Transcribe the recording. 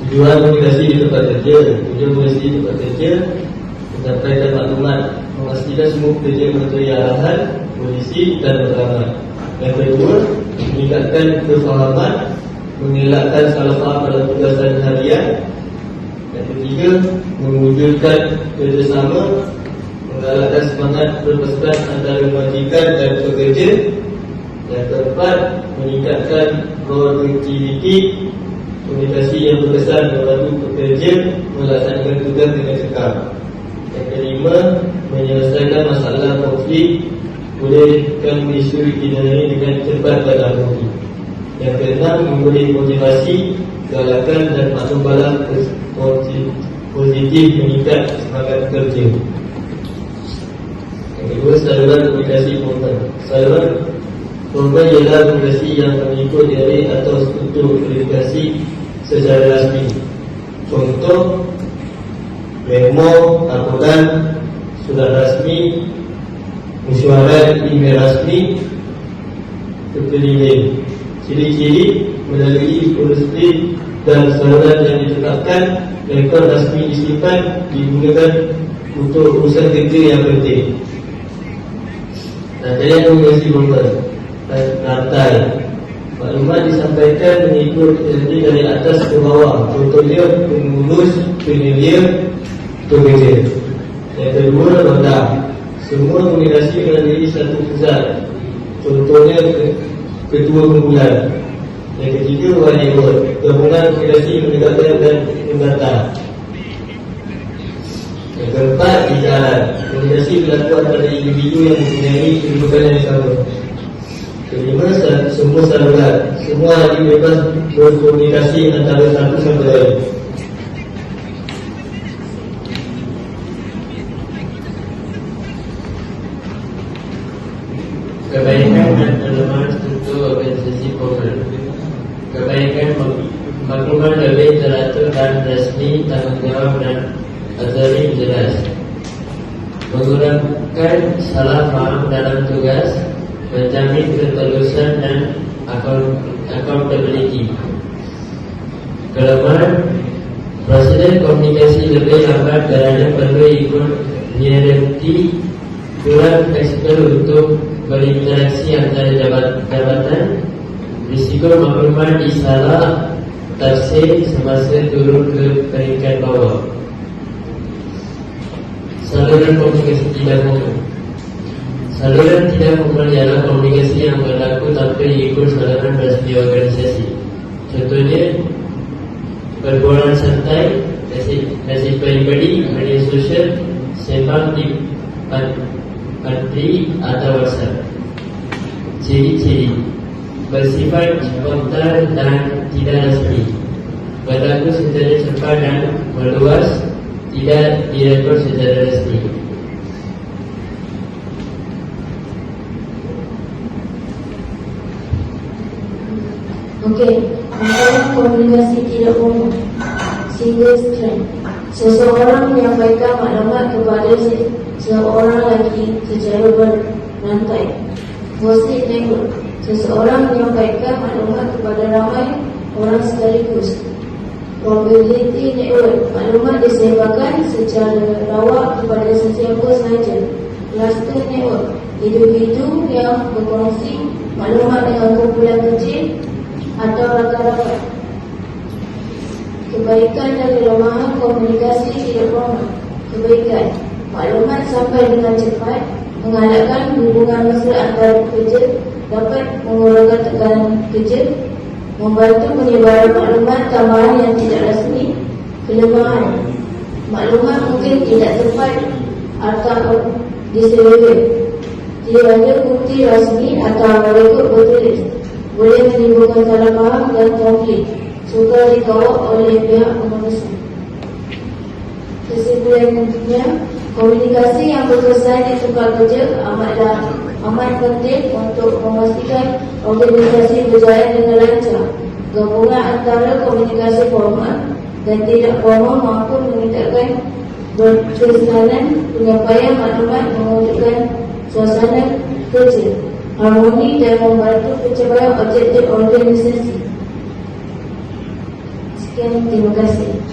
Tujuan komunikasi di tempat kerja. Tujuan komunikasi di tempat kerja menyampaikan maklumat, memastikan semua pekerja mengetahui arahan, kondisi dan matlamat. Yang kedua, meningkatkan kefahaman, mengelakkan salah faham dalam tugasan harian. Yang ketiga, mewujudkan kerjasama, menggalakkan semangat berpasukan antara majikan dan pekerja. Yang keempat, meningkatkan produktiviti, komunikasi yang berkesan membantu pekerja melaksanakan tugas dengan cekap. Yang kelima, menyelesaikan masalah konflik, bolehkan isu ini dengan cepat dan harmoni. Yang keenam, memberi motivasi, galakan dan maksud balas positif meningkat semangat kerja. Yang kedua, saluran komunikasi formal. Saluran formal ialah komunikasi yang mengikut dari atau struktur komunikasi secara rasmi. Contoh, memo, laporan, surat rasmi, mesyuarat, email rasmi, terkeliling. Ciri-ciri melalui politik dan saluran yang ditetapkan, rekod rasmi disimpan, digunakan untuk urusan kerja yang penting. Rantaian komunikasi formal. Rantai maklumat disampaikan mengikut dari atas ke bawah. Contohnya pengurus, penyelia, pekerja. Yang kedua, roda. Semua komunikasi melalui satu pusat. Contohnya ketua kumpulan. Yang ketiga, wajibot. Gabungan komunikasi menegakkan dan mendata. Yang keempat, jalan. Komunikasi berlaku antara individu yang mempunyai kedudukan yang sama. Kelima, semua saluran. Semua lagi bebas berkomunikasi antara satu sama lain. Kebaikan dan kelemahan struktur organisasi formal. Kebaikan, maklumat lebih teratur dan resmi, tanggungjawab dan aturan jelas. Mengurangkan salah faham dalam tugas, menjamin ketulusan dan accountability. Kelemahan, prosedur komunikasi lebih lambat kerana perlu ikut hierarki, kurang fleksibel untuk berinteraksi antara jabatan, risiko maklumat disalah tafsir semasa turun ke peringkat bawah. Saluran komunikasi tidak formal. Saluran tidak formal ialah komunikasi yang berlaku tanpa ikut saluran resmi organisasi. Contohnya, perbualan santai, mesej peribadi, media sosial, sembang di pantry atau WhatsApp. Ciri-ciri bersifat spontan dan tidak resmi, berlaku secara cepat dan meluas, tidak direkod secara resmi. Okey, antara komunikasi tidak formal. Single strand. Seseorang menyampaikan maklumat kepada seorang lagi secara berantai. Gossip network. Seseorang menyampaikan maklumat kepada ramai orang sekaligus. Probability network. Maklumat disebarkan secara lawak kepada sesiapa sahaja. Cluster network. Individu yang berkongsi maklumat dengan kumpulan kecil atau rakan-rakan. Kebaikan dan kelemahan komunikasi tidak formal. Kebaikan, maklumat sampai dengan cepat, mengalahkan hubungan mesra antara pekerja, dapat mengurangkan tekanan kerja, membantu menyebarkan maklumat tambahan yang tidak rasmi. Kelemahan, maklumat mungkin tidak tepat atau diseluruh, tidak ada bukti rasmi atau rekod bertulis, boleh menimbulkan salah faham dan konflik, sukar dikawal oleh pihak pemesan. Kesimpulannya, komunikasi yang berkesan di tempat kerja amat penting untuk memastikan organisasi berjaya dengan lancar. Gabungan antara komunikasi formal dan tidak formal mampu meningkatkan berkesanan penyampaian maklumat, mewujudkan suasana kerja harmoni dan membantu pencapaian objektif organisasi. Sekian, terima kasih.